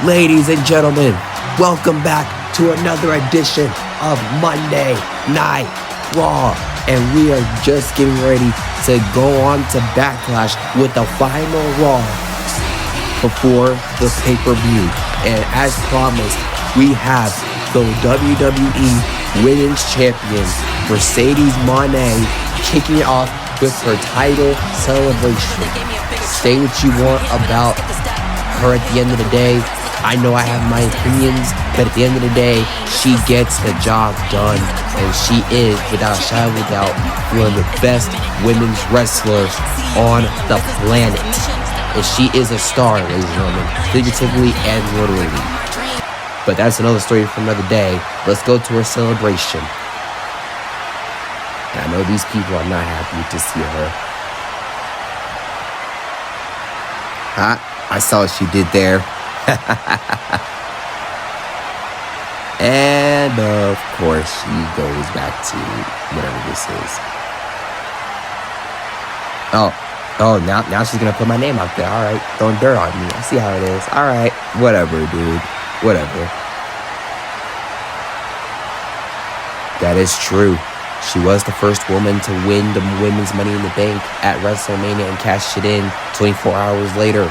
Ladies and gentlemen, welcome back to another edition of Monday Night Raw. And we are just getting ready to go on to Backlash with the final Raw before the pay-per-view. And as promised, we have the WWE Women's Champion, Mone, kicking it off with her title celebration. Say what you want about her at the end of the day. I know I have my opinions, but at the end of the day, she gets the job done. And she is, without a shadow of a doubt, one of the best women's wrestlers on the planet. And she is a star, ladies and gentlemen, figuratively and literally. But that's another story for another day. Let's go to her celebration. And I know these people are not happy to see her. I saw what she did there. And of course she goes back to whatever this is. Oh, now she's gonna put my name out there. Alright, throwing dirt on me. I see how it is. Alright, whatever, dude. Whatever. That is true. She was the first woman to win the women's Money in the Bank at WrestleMania and cashed it in 24 hours later.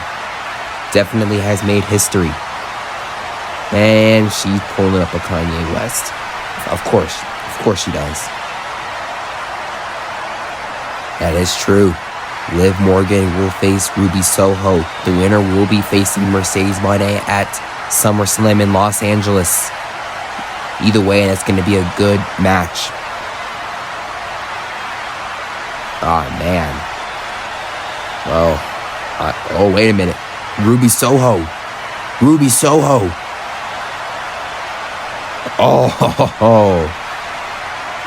Definitely has made history. And she's pulling up a Kanye West. Of course she does. That is true. Liv Morgan will face Ruby Soho. The winner will be facing Mercedes Mone at Summerslam in Los Angeles. Either way, and it's going to be a good match. Oh, man. Well, wait a minute. Ruby Soho. Oh,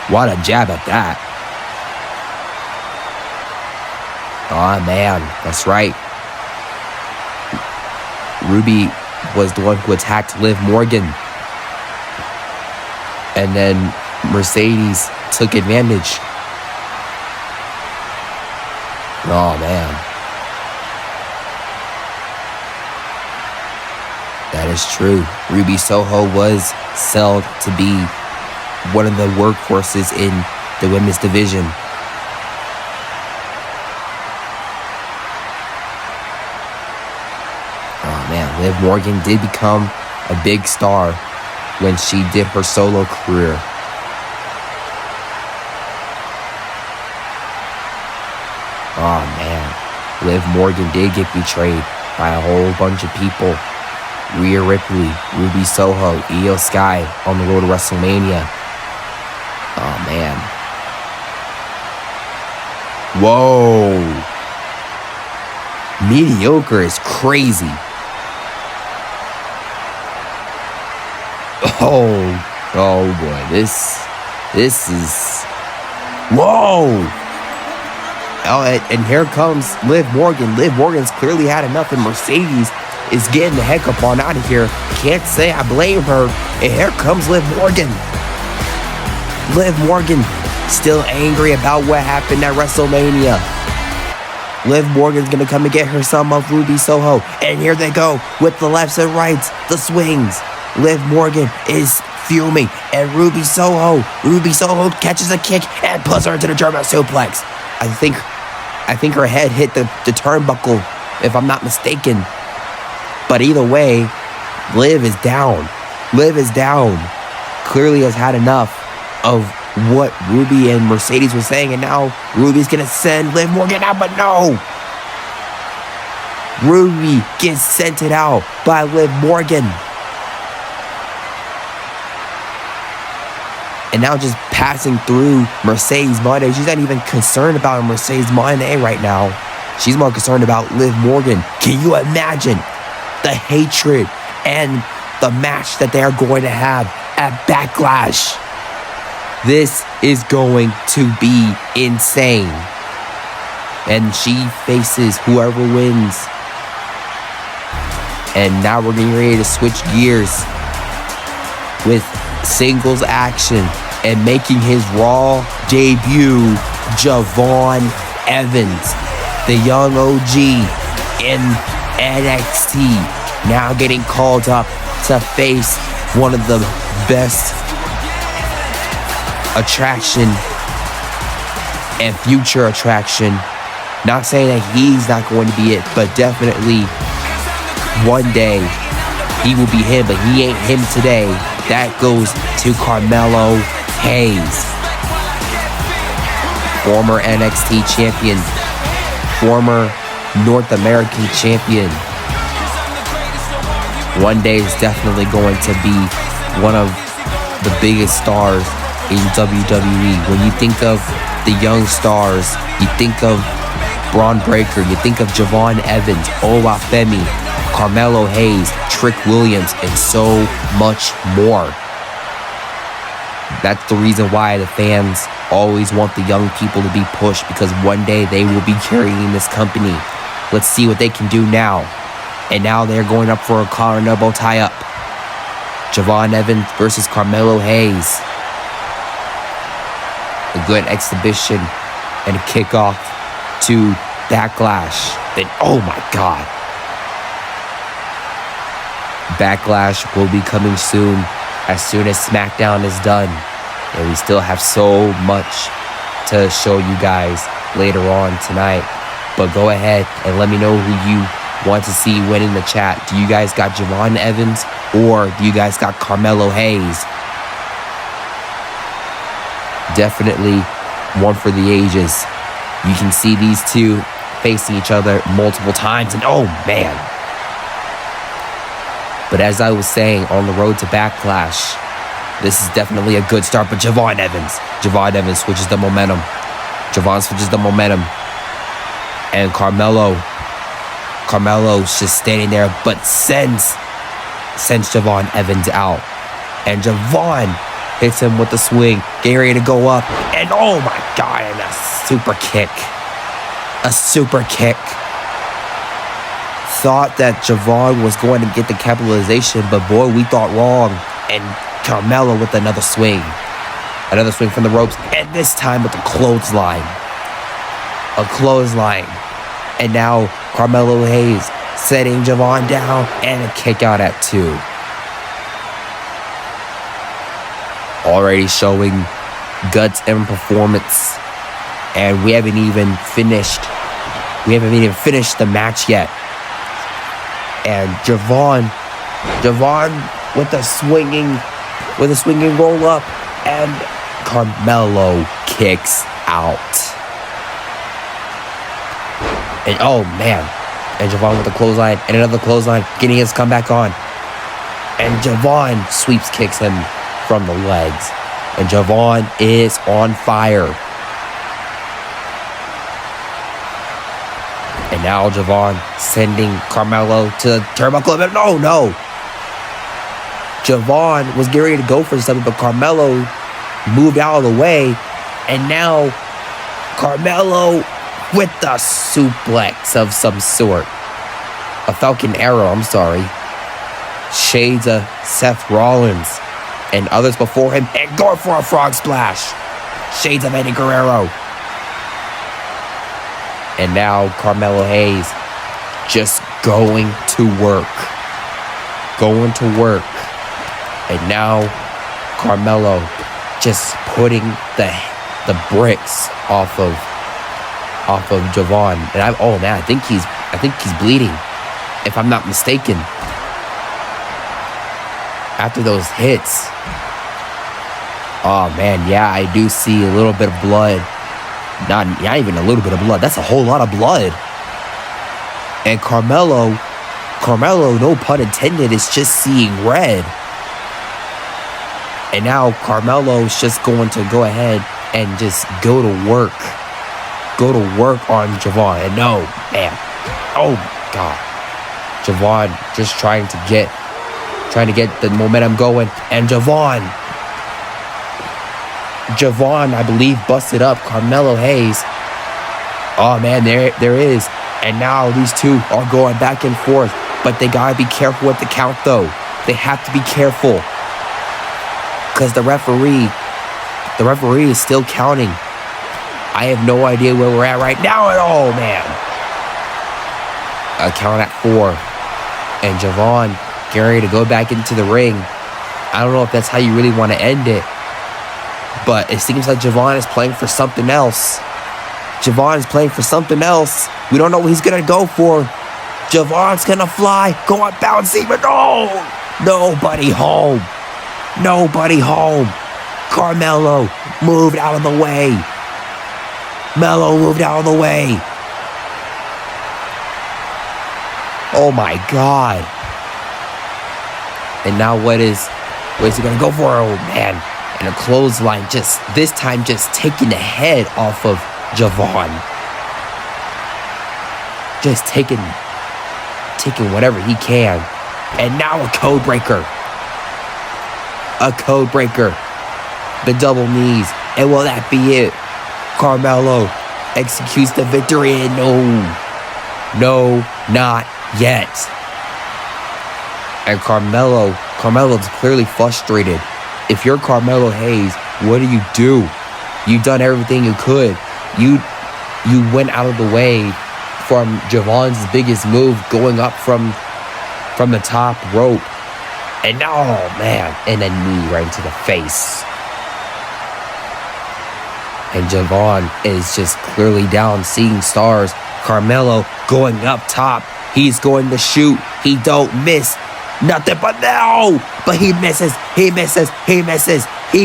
what a jab at that. Oh, man, that's right. Ruby was the one who attacked Liv Morgan. And then Mercedes took advantage. Oh, man. That is true. Ruby Soho was sold to be one of the workhorses in the women's division. Oh man, Liv Morgan did become a big star when she did her solo career. Oh man, Liv Morgan did get betrayed by a whole bunch of people. Rhea Ripley, Ruby Soho, Io Sky on the road to WrestleMania. Oh, man. Whoa. Mediocre is crazy. Oh boy. This is... Whoa. Oh, and here comes Liv Morgan. Liv Morgan's clearly had enough, and Mercedes is getting the heck up on out of here. Can't say I blame her. And here comes Liv Morgan. Liv Morgan still angry about what happened at WrestleMania. Liv Morgan's gonna come and get her some of Ruby Soho. And here they go with the lefts and rights, the swings. Liv Morgan is fuming. And Ruby Soho catches a kick and puts her into the German suplex. I think her head hit the turnbuckle, if I'm not mistaken. But either way, Liv is down. Clearly has had enough of what Ruby and Mercedes were saying, and now Ruby's gonna send Liv Morgan out, but no! Ruby gets sent out by Liv Morgan. And now just passing through Mercedes Mone. She's not even concerned about Mercedes Mone right now. She's more concerned about Liv Morgan. Can you imagine the hatred and the match that they are going to have at Backlash? This is going to be insane. And she faces whoever wins. And now we're getting ready to switch gears with singles action and making his Raw debut, Javon Evans, the young OG in NXT, now getting called up to face one of the best attraction and future attraction. Not saying that he's not going to be it, but definitely one day he will be him, but he ain't him today. That goes to Carmelo Hayes, former NXT champion, former North American champion. One day is definitely going to be one of the biggest stars in WWE. When you think of the young stars, you think of Braun Breaker, you think of Javon Evans, Olafemi, Carmelo Hayes, Trick Williams, and so much more. That's the reason why the fans always want the young people to be pushed, because one day they will be carrying this company. Let's see what they can do now. And now they're going up for a collar and elbow tie-up. Javon Evans versus Carmelo Hayes. A good exhibition and a kickoff to Backlash. Then, oh my God. Backlash will be coming soon as SmackDown is done. And we still have so much to show you guys later on tonight. But go ahead and let me know who you want to see win in the chat. Do you guys got Javon Evans or do you guys got Carmelo Hayes? Definitely one for the ages. You can see these two facing each other multiple times, and oh man. But as I was saying, on the road to Backlash, this is definitely a good start. But Javon Evans switches the momentum. Javon switches the momentum. And Carmelo's just standing there, but sends Javon Evans out. And Javon hits him with the swing, getting ready to go up. And oh my God, and a super kick. A super kick. Thought that Javon was going to get the capitalization, but boy, we thought wrong. And Carmelo with another swing. Another swing from the ropes, and this time with a clothesline. A clothesline. And now Carmelo Hayes setting Javon down, and a kick out at 2. Already showing guts and performance. And we haven't even finished the match yet. And Javon with a swinging roll up, and Carmelo kicks out. And oh man, and Javon with a clothesline and another clothesline, getting his comeback on. And Javon sweeps kicks him from the legs. And Javon is on fire. And now Javon sending Carmelo to the turnbuckle. But no. Javon was getting ready to go for something, but Carmelo moved out of the way. And now Carmelo with the suplex of some sort. A Falcon Arrow, I'm sorry. Shades of Seth Rollins and others before him. And going for a frog splash. Shades of Eddie Guerrero. And now Carmelo Hayes just going to work. And now Carmelo just putting the bricks off of Javon. And I think he's bleeding, if I'm not mistaken. After those hits. Oh man, yeah, I do see a little bit of blood. Not even a little bit of blood. That's a whole lot of blood. And Carmelo, no pun intended, is just seeing red. And now Carmelo's just going to go ahead and just go to work. Go to work on Javon. And no, man. Oh my God. Javon just trying to get the momentum going. And Javon, I believe, busted up Carmelo Hayes. Oh man, there is. And now these two are going back and forth. But they gotta be careful with the count though. They have to be careful. Because the referee is still counting. I have no idea where we're at right now at all, man. A count at 4. And Javon getting ready to go back into the ring. I don't know if that's how you really want to end it. But it seems like Javon is playing for something else. Javon is playing for something else. We don't know what he's going to go for. Javon's going to fly. Go on, bouncy, but no! Nobody home. Nobody home. Carmelo moved out of the way. Melo moved out of the way. Oh my God. And now what is he going to go for? Oh man. And a clothesline this time taking the head off of Javon. Just taking whatever he can. And now a code breaker. A code breaker. The double knees. And will that be it? Carmelo executes the victory. And no, not yet. And Carmelo's clearly frustrated. If you're Carmelo Hayes, what do? You've done everything you could. You went out of the way from Javon's biggest move, going up from the top rope. And now, oh man, and a knee right into the face. And Javon is just clearly down, seeing stars. Carmelo going up top. He's going to shoot. He don't miss. Nothing but no! But he misses. He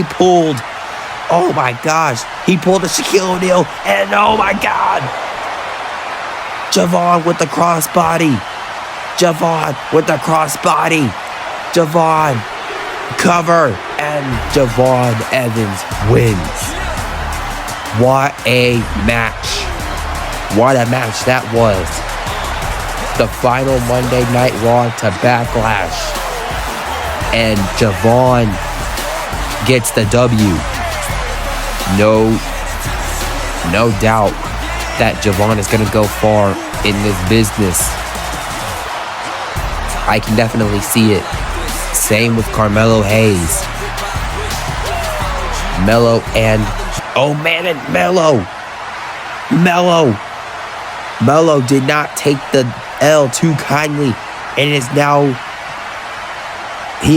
pulled. Oh my gosh. He pulled a Shaquille O'Neal. And oh my God. Javon with the crossbody. Javon cover. And Javon Evans wins. What a match. What a match that was. The final Monday Night Raw to Backlash. And Javon gets the W. No doubt that Javon is going to go far in this business. I can definitely see it. Same with Carmelo Hayes. Melo and... oh man, and Melo did not take the L too kindly, and he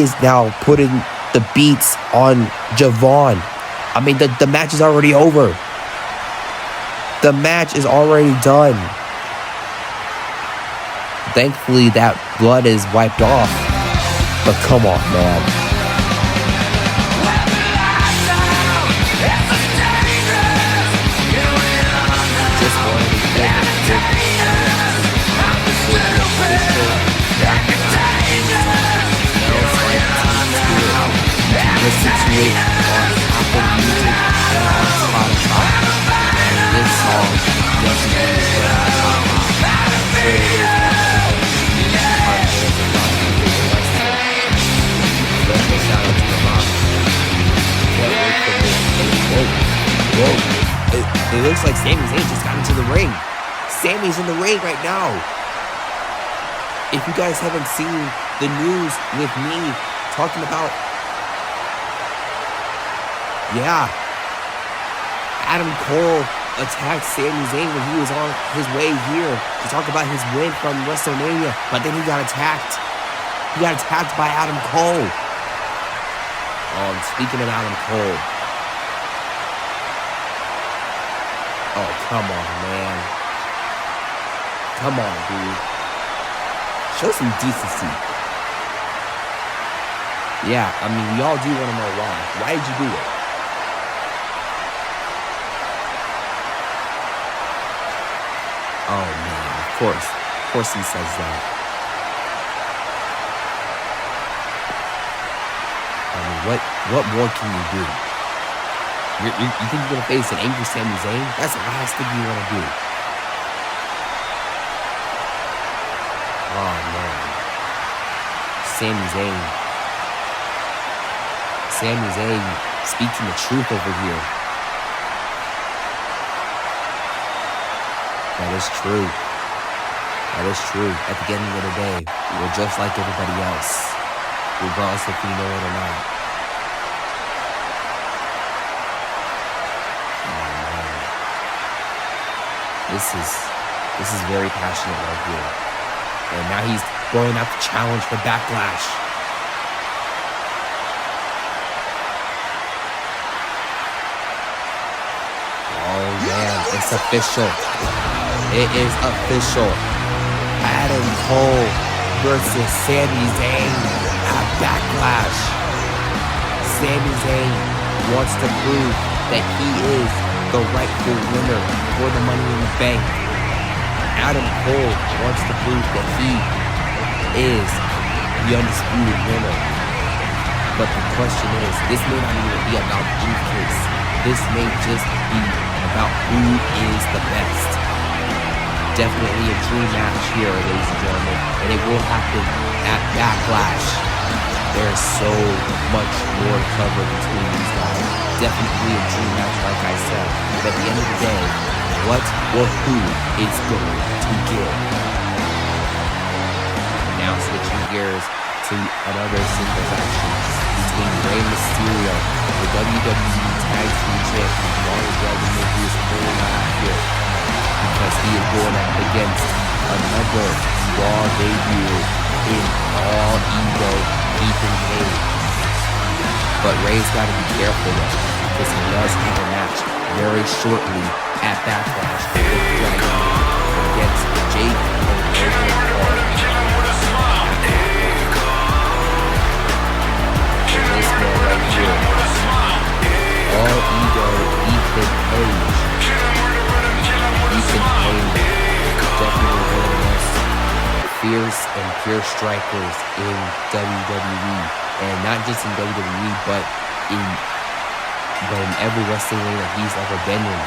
is now putting the beats on Javon. I mean, the match is already over. The match is already done. Thankfully, that blood is wiped off. But come on, man. Just wanted to listen to it on Apple Music and on Spotify. And this song definitely is what I'm talking about. I'm sure it is. Special shout out to the mom. Can't wait for this. Whoa. It looks like Sami Zayn just got into the ring. Sami's in the ring right now. If you guys haven't seen the news with me talking about... yeah. Adam Cole attacked Sami Zayn when he was on his way here to talk about his win from WrestleMania, but then he got attacked. He got attacked by Adam Cole. Speaking of Adam Cole. Oh, come on, man. Come on, dude. Show some decency. Yeah, I mean, we all do want to know why. Why did you do it? Oh, man, of course he says that. I mean, what more can you do? You think you're going to face an angry Sami Zayn? That's the last thing you want to do. Oh, man. Sami Zayn speaking the truth over here. That is true. At the end of the day, we're just like everybody else, regardless if we know it or not. Oh man, this is very passionate right here. And now throwing out the challenge for Backlash. Oh man, it's official. It is official. Adam Cole versus Sami Zayn at Backlash. Sami Zayn wants to prove that he is the rightful winner for the Money in the Bank. Adam Cole wants to prove that he is the undisputed winner. But the question is, this may not even be about the briefcase. This may just be about who is the best. Definitely a dream match here, ladies and gentlemen, and it will happen at Backlash. There's so much more to cover between these guys. Definitely a dream match, like I said. But at the end of the day, what or who is going to give? Now switching gears to another singles action between Rey Mysterio, the WWE Tag Team Champion, Longest Dragon who is holding out here because he is going up against another Raw debut in All Ego, Ethan Page. But Rey's got to be careful though, because he does have a match very shortly at Backlash with Dragon against Jake and Logan Paul. And this man right here, All Ego, Ethan Page. Ethan Page, definitely one of the most fierce and pure strikers in WWE, and not just in WWE, but in every wrestling ring that he's ever been in.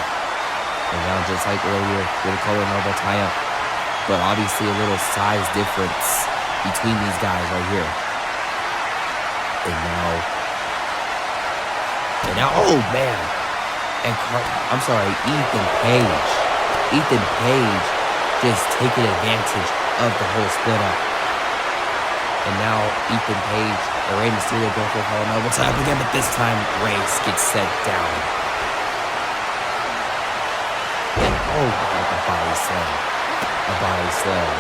And now, just like earlier, with the color elbow tie-up, but obviously a little size difference between these guys right here. And now, oh man, and I'm sorry, Ethan Page just taking advantage of the whole split up. And now Ethan Page and Rey Mysterio going for a Hall in Elbow tie-up again, but this time Reigns gets set down. And oh god, a body slam.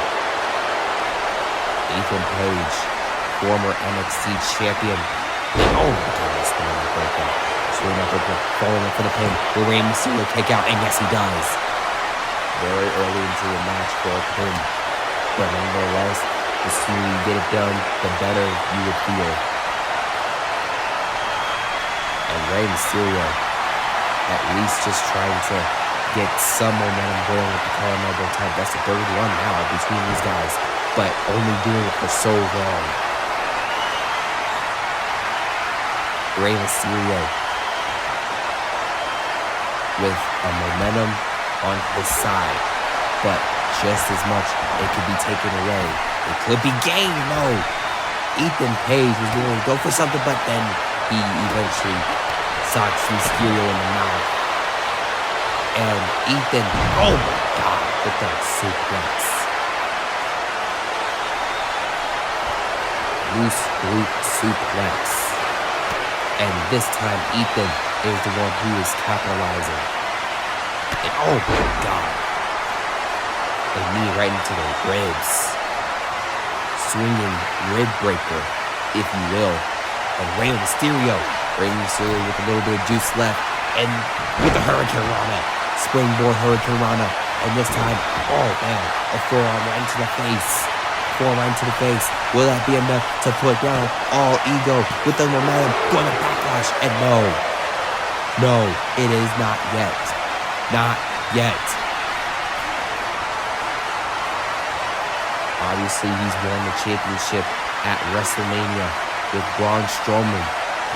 Ethan Page, former NXT champion. And oh my god, it's going to break up. Falling up for the pin. Will Rey Mysterio kick out? And yes, he does. Very early into the match for him. But nonetheless, the sooner you get it done, the better you would feel. And Rey Mysterio, at least just trying to get some momentum going with the collar and elbow type. That's the third one now between these guys, but only doing it for so long. Rey Mysterio with a momentum on his side, but just as much it could be taken away. It could be gained. No, Ethan Page was going to go for something, but then he eventually socks Mysterio in the mouth. And Ethan, oh my god, with that suplex. Loose root suplex. And this time Ethan is the one who is capitalizing. And oh my god. A knee right into the ribs. Swinging rib breaker, if you will. And Rey Mysterio with a little bit of juice left. And with the Hurricane Rana. Springboard Hurricane Rana. And this time, oh man, a forearm right into the face. Will that be enough to put down All Ego with the momentum going to Backlash? And no, it is not yet. Not yet. Obviously, he's won the championship at WrestleMania with Braun Strowman.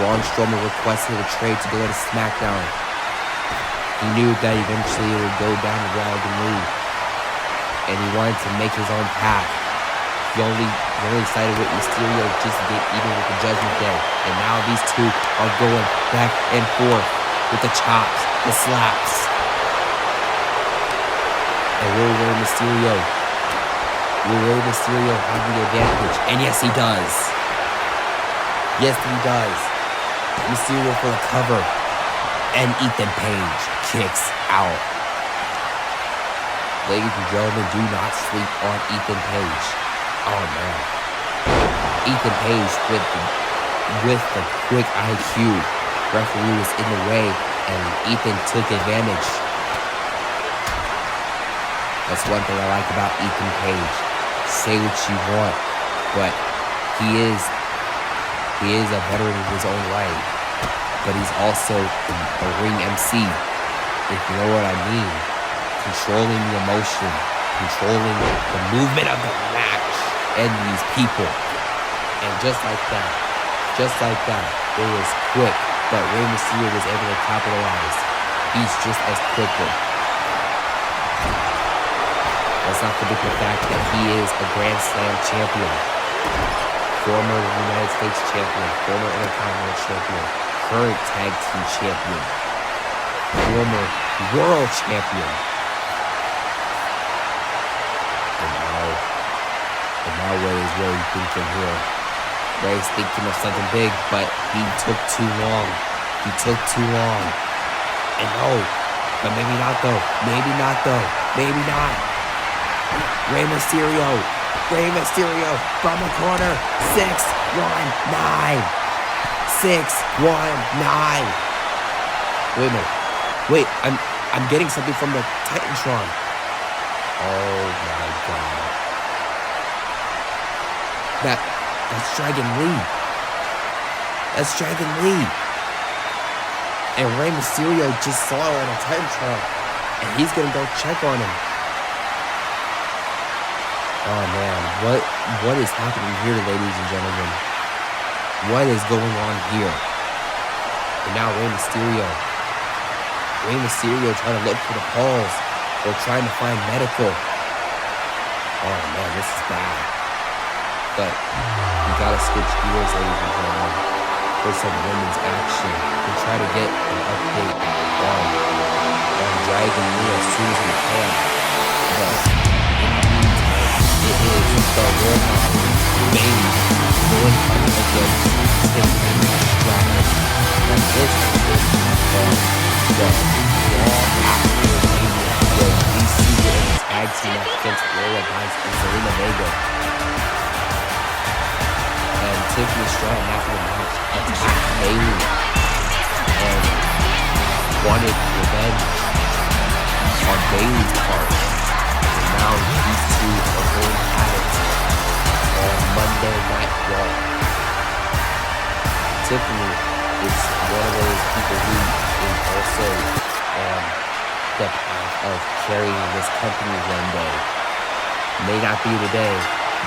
Braun Strowman requested a trade to go to SmackDown. He knew that eventually it would go down the Royal Rumble, and he wanted to make his own path. He only sided with Mysterio just to get even with the Judgment Day. And now these two are going back and forth with the chops, the slaps. And will Rey Mysterio have the advantage? And yes, he does. Mysterio for the cover. And Ethan Page kicks out. Ladies and gentlemen, do not sleep on Ethan Page. Oh man, Ethan Page with the quick IQ. Referee was in the way, and Ethan took advantage. That's one thing I like about Ethan Page. Say what you want, but he is a veteran in his own right. But he's also a ring MC, if you know what I mean. Controlling the emotion, controlling the movement of the match and these people. And just like that, it was quick, but Rey Mysterio was able to capitalize. He's just as quicker. Let's not forget the fact that he is a Grand Slam champion, former United States champion, former Intercontinental champion, current tag team champion, former world champion. And now Ray is really thinking here. Ray's thinking of something big, but he took too long. And but maybe not though. Maybe not. Rey Mysterio from the corner. 619. 619. Wait a minute. Wait, I'm getting something from the Titantron. Oh my god. That's Dragon Lee. And Rey Mysterio just saw it on a Titantron, and he's gonna go check on him. Oh man, what is happening here, ladies and gentlemen? What is going on here? And now Rey Mysterio trying to look for the pulse or trying to find medical. Oh man, this is bad. But we gotta switch gears, ladies and gentlemen, for some women's action and try to get an update on Dragon Lee as soon as we can. But in the meantime, it is the Roman Bayley going up against Tiffany Stratton. And this is from the Raw after Mania, where we see the tag team up against Lola Banks and Zelina Vega. And Tiffany Stratton after the match attacked Bayley and wanted revenge on Bayley's part. And now these two are going at it on Monday Night Raw. Tiffany is one of those people who is also on the path of carrying this company one day. May not be today,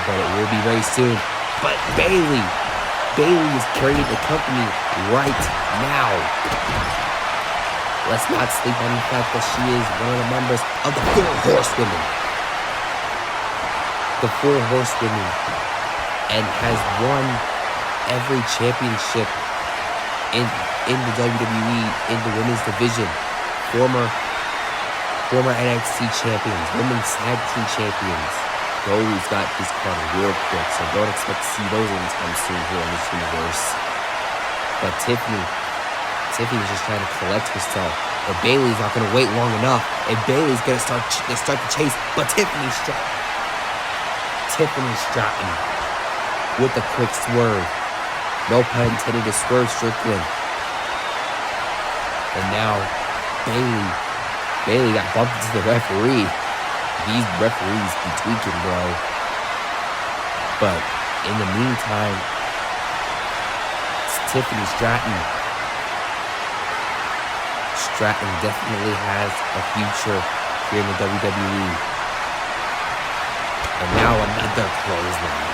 but it will be very soon. But Bayley is carrying the company right now. Let's not sleep on the fact that she is one of the members of the Four Horsewomen. And has won every championship in the WWE in the women's division. Former NXT champions, women's tag team champions. Those got discarded real quick, so don't expect to see those anytime soon here in this universe. But Tiffany's just trying to collect herself. And Bayley's not going to wait long enough. And Bayley's going to start the chase. But Tiffany Stratton with a quick swerve. No pun intended to Swerve Strickland. And now Bayley got bumped into the referee. These referees be tweaking, bro. But in the meantime, it's Tiffany Stratton. Stratton definitely has a future here in the WWE. And now another clothesline.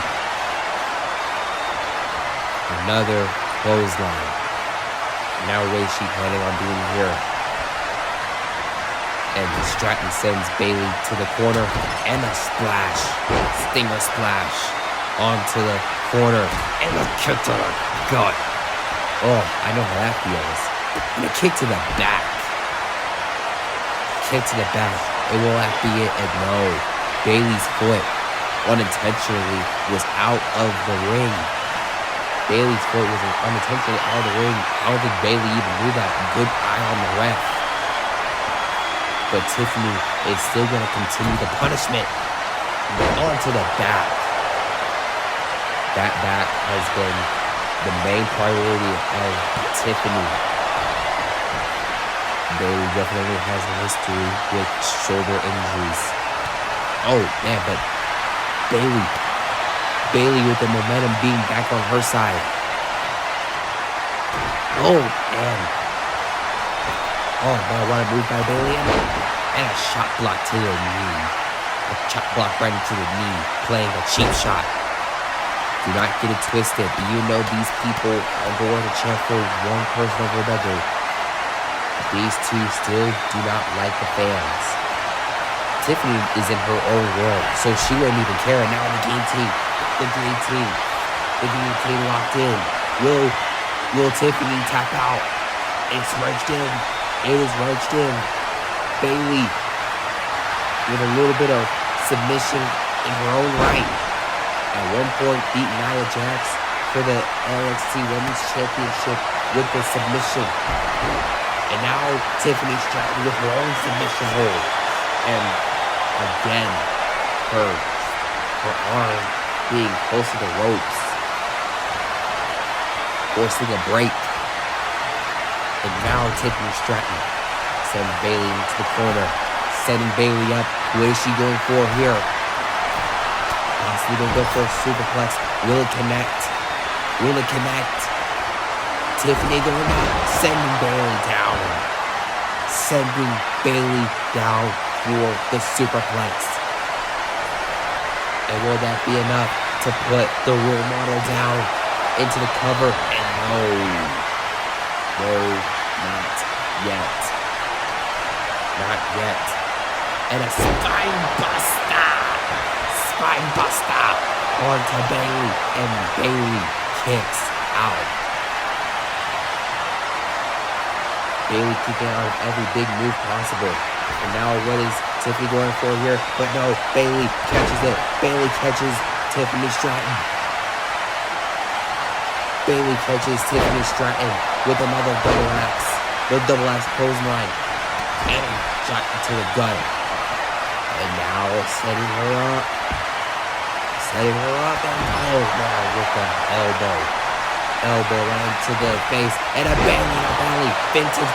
Now what is she planning on doing here? And Stratton sends Bayley to the corner and a splash. Stinger splash onto the corner and a kick to the gut. Oh, I know how that feels. And a kick to the back. It will not be it. And no, Bayley's foot unintentionally was out of the ring. Bayley's foot was unintentionally out of the ring. I don't think Bayley even knew that. Good eye on the ref. But Tiffany is still going to continue the punishment onto the back. That back has been the main priority of Tiffany. Bayley definitely has a history with shoulder injuries. Oh, man, but Bayley with the momentum being back on her side. Oh, man. Oh, man, what a move by Bayley. And a shot block to the knee. A chop block right into the knee, playing a cheap shot. Do not get it twisted. You know these people are going to cheer for one person over another. These two still do not like the fans. Tiffany is in her own world, so she wouldn't even care. Now the game team locked in. Will Tiffany tap out? It's wrenched in. It is wrenched in. Bayley with a little bit of submission in her own right. At one point, beat Nia Jax for the NXT Women's Championship with the submission. And now Tiffany Stratton with her own submission hold. And again, her arm being close to the ropes. Forcing a break. And now Tiffany Stratton sends Bayley into the corner. Setting Bayley up. What is she going for here? Possibly going to go for a superplex. Will it connect? Tiffany going up. Sending Bayley down. For the superplex. And will that be enough to put the role model down into the cover? And no, not yet. Not yet. And a spine buster onto Bayley, and Bayley kicks out. Bayley kicking out of every big move possible. And now what is Tiffany going for here? But no, Bayley catches it. Bayley catches Tiffany Stratton. Bayley catches Tiffany Stratton with another double axe. The double axe clothesline. And a shot into the gut. And now setting her up. And oh man, with the elbow. Elbow right into the face. And a Bayley, Vintage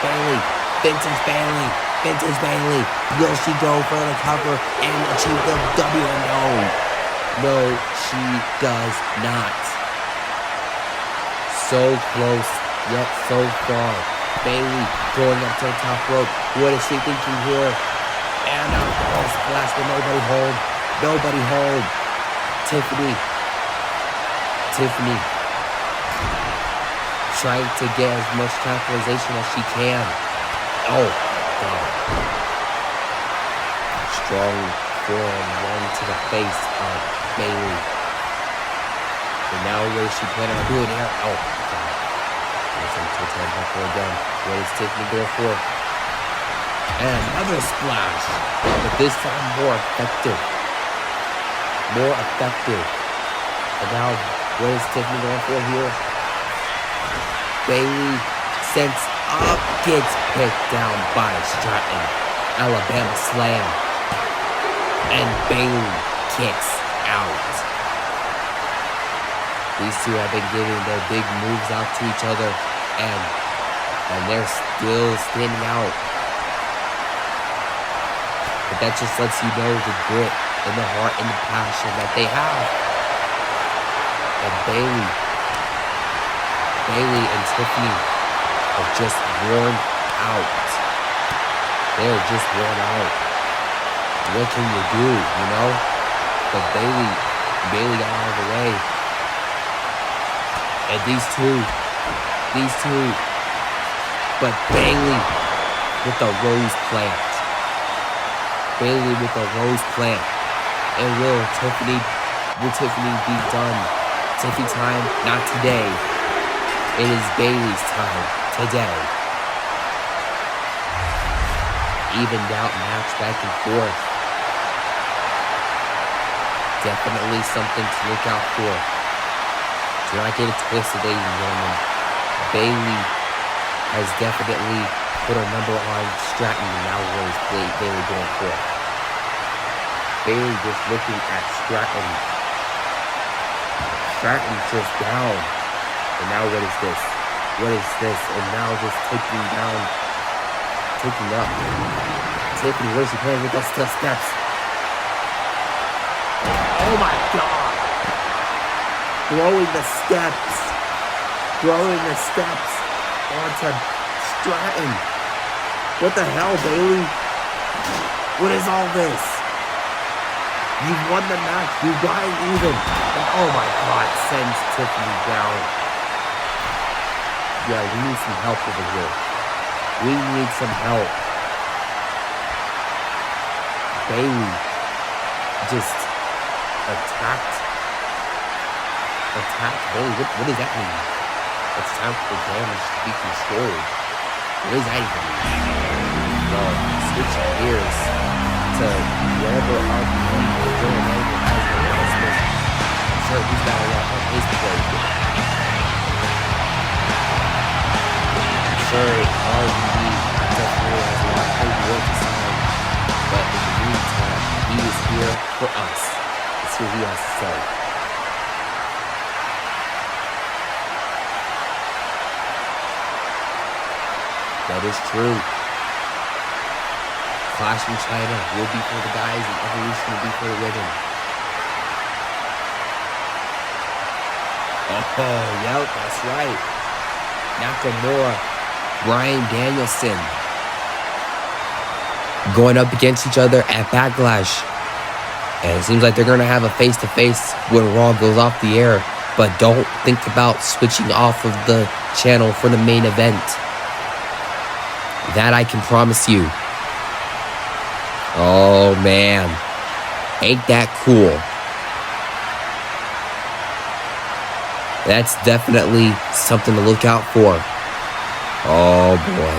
Bayley. Will she go for the cover and achieve the W? No, she does not. So close, yet so far. Bayley going up to the top rope. What is she thinking here? And a ball splash, but nobody hold. Tiffany trying to get as much capitalization as she can. Oh, God. Strong forearm one to the face of Bayley. And now what is she planning on doing here? Oh, God. Again. What is Tiffany going for? And another splash. But this time more effective. And now, what is Tiffany going for here? Bayley sends up, gets picked down by Stratton. Alabama slam. And Bayley kicks out. These two have been giving their big moves out to each other, and they're still standing out. But that just lets you know the grit and the heart and the passion that they have. And Bayley and Tiffany are just worn out. They're just worn out. What can you do, you know? But Bayley got out of the way. And these two. But Bayley with the rose plant. And will Tiffany be done? Tiffany time, not today. It is Bayley's time today. Evened out match back and forth. Definitely something to look out for. Do not get it twisted, ladies and gentlemen. Bayley has definitely put a number on Stratton, and now what is Bayley going for? Bayley just looking at Stratton. Stratton's just down. And now what is this? What is this? And now just taking down, taking up. Tiffany, where's she playing with those steps? Oh my God! Throwing the steps. Throwing the steps onto Stratton. What the hell, Bayley? What is all this? You won the match. You got it even. And oh my God, sends Tiffany down. Yeah, we need some help over here. We need some help. Bayley just attacked Bayley. What does that mean? It's time for the damage to be controlled. What does that even mean? Well, switching gears to whatever RVD is going over as an announcement. I'm sure he's got a lot on his plate. I'm sure RVD definitely has a lot of paperwork to sign. But in the meantime, he is here for us. Let's hear what he has to say. That is true. Clash in China will be for the guys and Evolution will be for the women. Oh, yep, that's right. Nakamura, Bryan Danielson going up against each other at Backlash. And it seems like they're going to have a face-to-face when Raw goes off the air. But don't think about switching off of the channel for the main event. That I can promise you. Oh, man. Ain't that cool? That's definitely something to look out for. Oh, boy.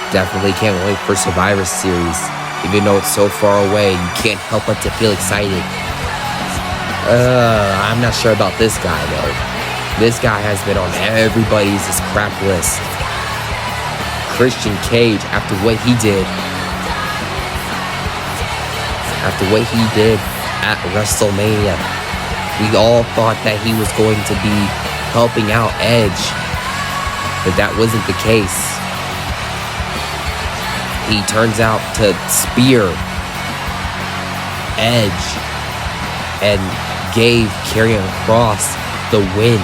Definitely can't wait for Survivor Series. Even though it's so far away, you can't help but to feel excited. I'm not sure about this guy, though. This guy has been on everybody's crap list. Christian Cage, after what he did at WrestleMania, we all thought that he was going to be helping out Edge, but that wasn't the case. He turns out to spear Edge and gave Karrion Kross the win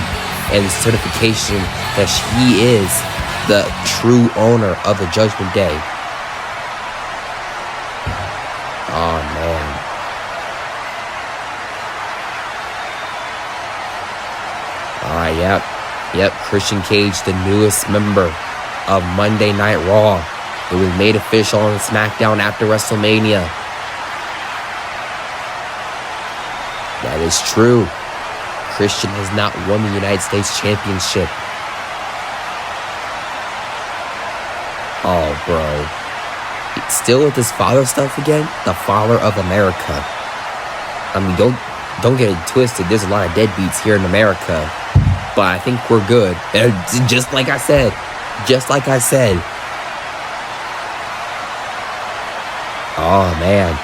and the certification that he is the true owner of the Judgment Day. Oh, man. Alright, yep. Christian Cage, the newest member of Monday Night Raw. It was made official on SmackDown after WrestleMania. That is true. Christian has not won the United States Championship. Oh, bro. Still with this father stuff again? The father of America. I mean, don't get it twisted. There's a lot of deadbeats here in America. But I think we're good. Just like I said. Oh, man.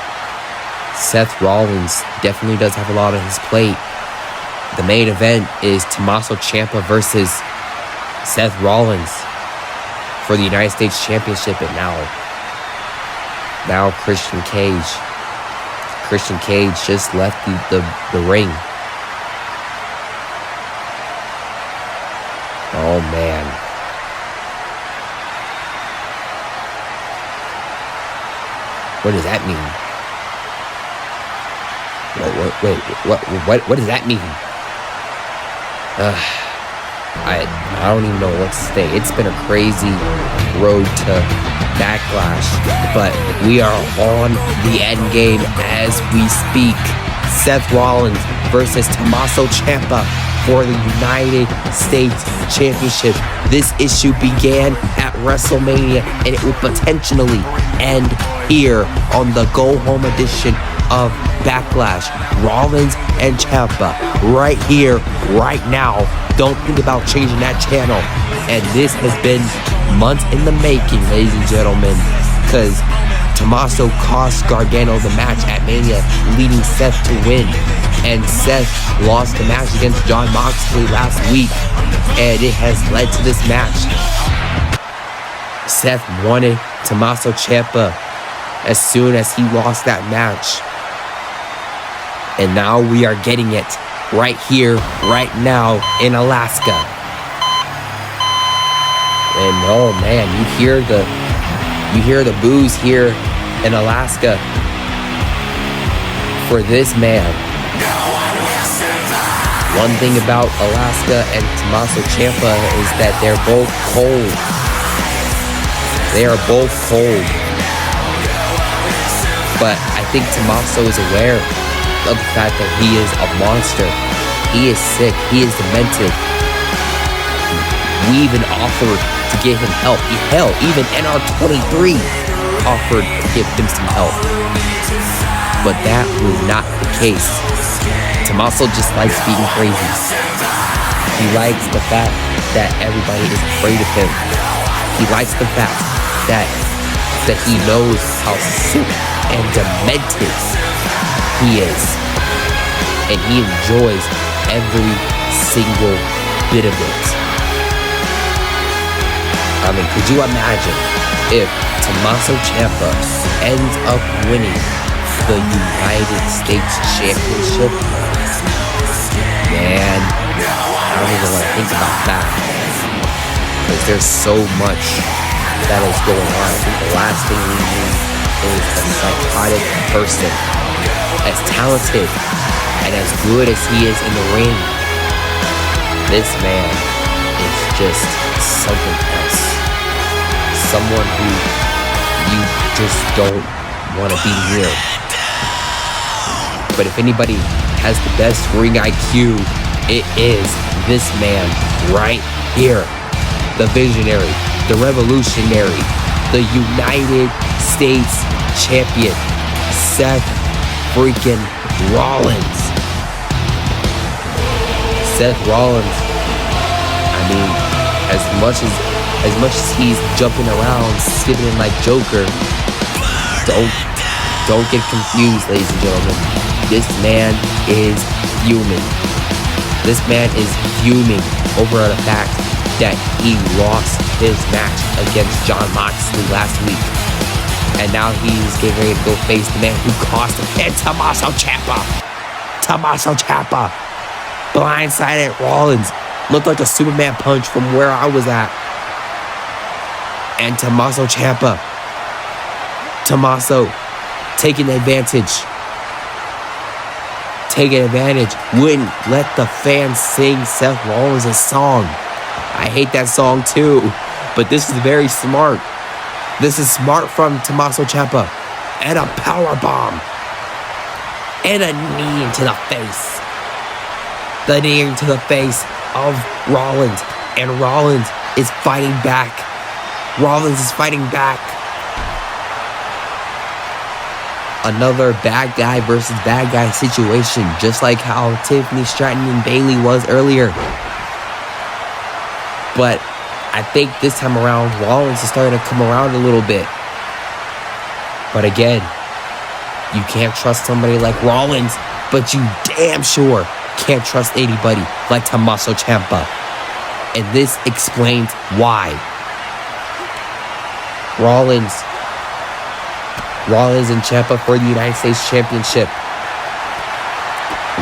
Seth Rollins definitely does have a lot on his plate. The main event is Tommaso Ciampa versus Seth Rollins for the United States Championship. And now Christian Cage just left the ring. Oh, man. What does that mean? What does that mean? I don't even know what to say. It's been a crazy road to Backlash, but we are on the end game as we speak. Seth Rollins versus Tommaso Ciampa for the United States Championship. This issue began at WrestleMania, and it will potentially end here on the go-home edition of Backlash. Rollins and Ciampa right here, right now. Don't think about changing that channel. And this has been months in the making, ladies and gentlemen, because Tommaso cost Gargano the match at Mania, leading Seth to win. And Seth lost the match against Jon Moxley last week, and it has led to this match. Seth wanted Tommaso Ciampa as soon as he lost that match. And now we are getting it right here, right now in Alaska. And oh man, you hear the boos here in Alaska for this man. One thing about Alaska and Tommaso Ciampa is that they're both cold. They are both cold. But I think Tommaso is aware of the fact that he is a monster. He is sick. He is demented. We even offered to get him help. Hell, even NR23 offered to give him some help. But that was not the case. Tommaso just likes being crazy. He likes the fact that everybody is afraid of him. He likes the fact that he knows how sick and demented he is. And he enjoys every single bit of it. I mean, could you imagine if Tommaso Ciampa ends up winning the United States Championship? Man, I don't even want to think about that. Because there's so much that is going on. I think the last thing we need is a psychotic person. As talented and as good as he is in the ring, this man is just something else. Someone who you just don't want to be near. But if anybody has the best ring IQ, it is this man right here. The visionary, the revolutionary, the United States champion, Seth freaking Rollins. Seth Rollins, I mean, as much as he's jumping around, skipping like Joker, don't get confused, ladies and gentlemen. This man is fuming. This man is fuming over the fact that he lost his match against Jon Moxley last week. And now he's getting ready to go face the man who cost him, and Tommaso Ciampa. Tommaso Ciampa blindsided Rollins. Looked like a Superman punch from where I was at. And Tommaso Ciampa. Tommaso taking advantage. Wouldn't let the fans sing Seth Rollins' song. I hate that song too, but this is very smart. This is smart from Tommaso Ciampa. And a power bomb. And a knee into the face. The knee into the face of Rollins. And Rollins is fighting back. Another bad guy versus bad guy situation, just like how Tiffany Stratton and Bayley was earlier. But I think this time around, Rollins is starting to come around a little bit. But again, you can't trust somebody like Rollins, but you damn sure can't trust anybody like Tommaso Ciampa. And this explains why. Rollins and Ciampa for the United States Championship.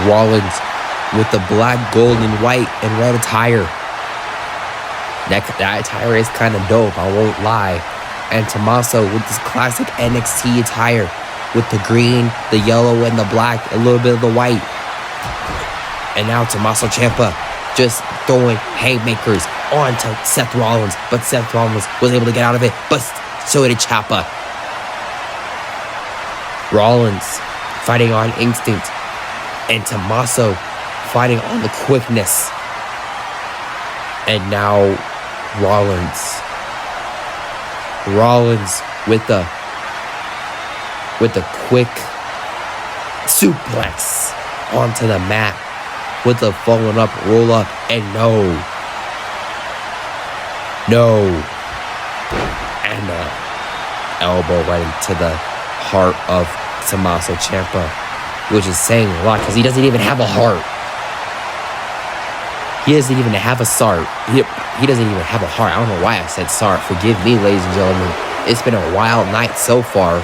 Rollins with the black, gold, and white and red attire. That attire is kind of dope, I won't lie. And Tommaso with this classic NXT attire with the green, the yellow, and the black, a little bit of the white. And now Tommaso Ciampa just throwing haymakers onto Seth Rollins. But Seth Rollins was able to get out of it, but so did Ciampa. Rollins fighting on instinct, and Tommaso fighting on the quickness. And now Rollins with the quick suplex onto the mat with the falling up roll up, and no, and elbow right into the heart of Tommaso Ciampa. which is saying a lot because he doesn't even have a heart. He doesn't even have a heart. He doesn't even have a heart. I don't know why I said sorry. Forgive me, ladies and gentlemen. It's been a wild night so far.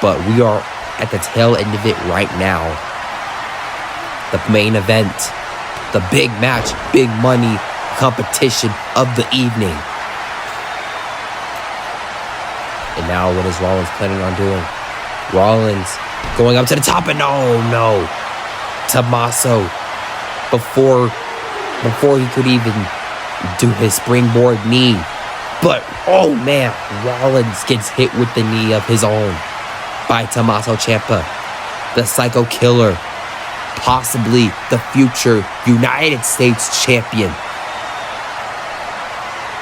But we are at the tail end of it right now. The main event. The big match, big money competition of the evening. And now what is Rollins planning on doing? Rollins going up to the top and no. Tommaso, before he could even do his springboard knee. But, oh man, Rollins gets hit with the knee of his own by Tommaso Ciampa, the Psycho Killer, possibly the future United States champion.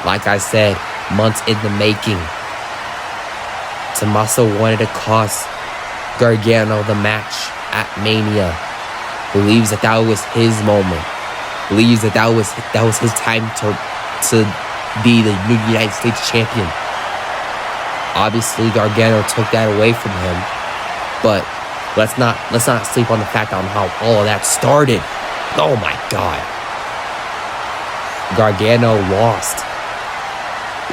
Like I said, months in the making. Tommaso wanted to cost Gargano the match at Mania. Believes that was his moment. Believes that was his time to be the new United States champion. Obviously, Gargano took that away from him, but let's not sleep on the fact on how all of that started. Oh my God, Gargano lost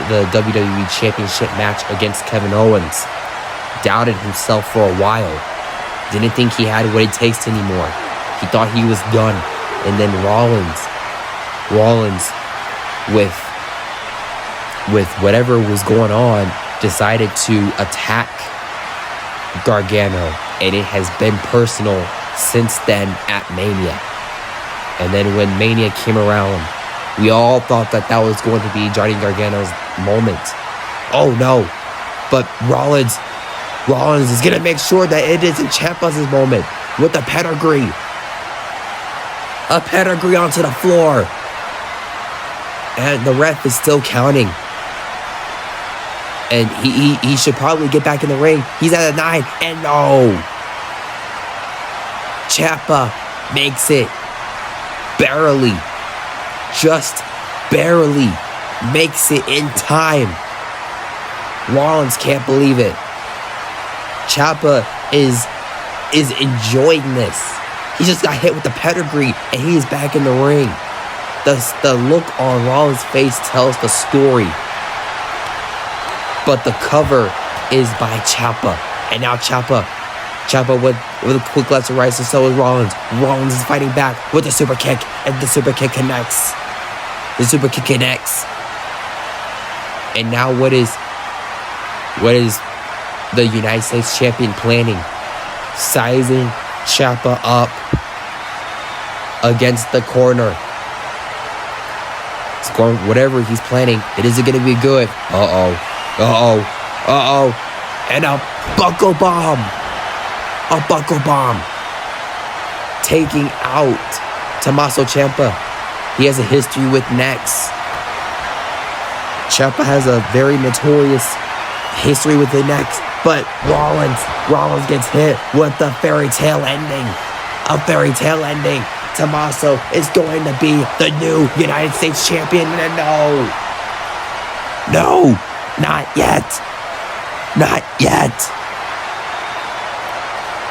the WWE Championship match against Kevin Owens. Doubted himself for a while. Didn't think he had what it takes anymore. He thought he was done. And then Rollins with whatever was going on, decided to attack Gargano. And it has been personal since then at Mania. And then when Mania came around, we all thought that was going to be Johnny Gargano's moment. Oh no. But Rollins is going to make sure that it isn't Ciampa's moment with the pedigree. A pedigree onto the floor. And the ref is still counting. And he should probably get back in the ring. He's at a 9. And no. Ciampa makes it. Barely. Just barely makes it in time. Rollins can't believe it. Ciampa is enjoying this. He just got hit with the pedigree and he's back in the ring. The look on Rollins' face tells the story. But the cover is by Ciampa. And now Ciampa with a quick left to right, and so is Rollins. Rollins is fighting back with a super kick, and the super kick connects. And now what is the United States champion planning? Sizing Ciampa up against the corner. It's going, whatever he's planning, it isn't going to be good. And a buckle bomb. Taking out Tommaso Ciampa. He has a history with necks. Ciampa has a very notorious history with the necks. But Rollins gets hit with the fairy tale ending. A fairy tale ending. Tommaso is going to be the new United States champion. And no, not yet.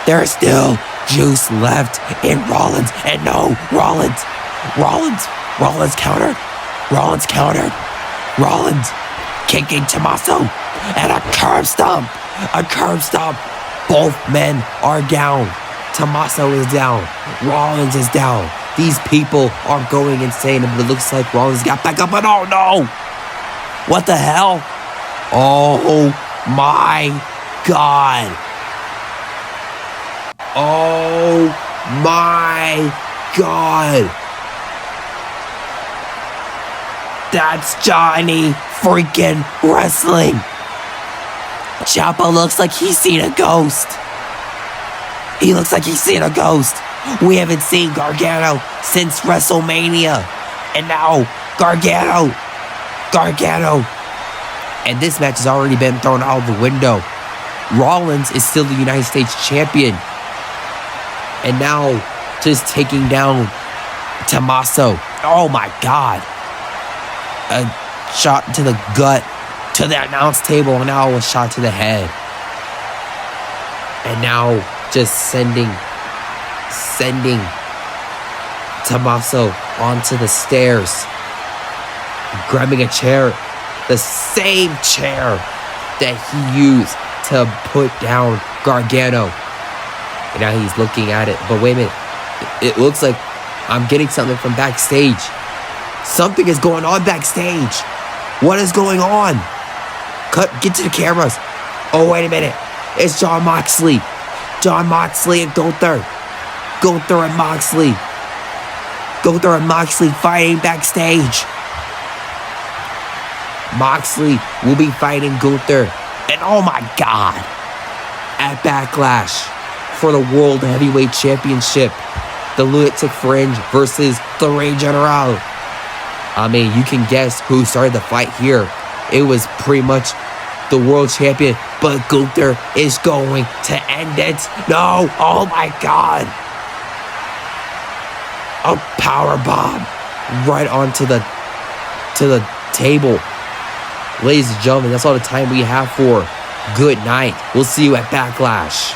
There's still juice left in Rollins. And no, Rollins countered. Rollins kicking Tommaso. And a curb stomp. Both men are down. Tommaso is down. Rollins is down. These people are going insane. But it looks like Rollins got back up. But oh no! What the hell? Oh my God. Oh my God. That's Johnny freaking wrestling. Ciampa looks like he's seen a ghost. We haven't seen Gargano since WrestleMania. And now, Gargano. And this match has already been thrown out the window. Rollins is still the United States champion. And now, just taking down Tommaso. Oh my God. A shot to the gut, to the announce table, and now a shot to the head. And now just sending Tommaso onto the stairs, grabbing a chair, the same chair that he used to put down Gargano. And now he's looking at it. But wait a minute. It looks like I'm getting something from backstage. Something is going on backstage. What is going on? Get to the cameras. Oh, wait a minute. It's Jon Moxley. Jon Moxley and Gunther. Gunther and Moxley. Gunther and Moxley fighting backstage. Moxley will be fighting Gunther. And oh my God. At Backlash for the World Heavyweight Championship. The Lunatic Fringe versus the Rey General. I mean, you can guess who started the fight here. It was pretty much the world champion, but Gunther is going to end it. No, oh my God. A power bomb right onto the table. Ladies and gentlemen, that's all the time we have for Good night. We'll see you at Backlash.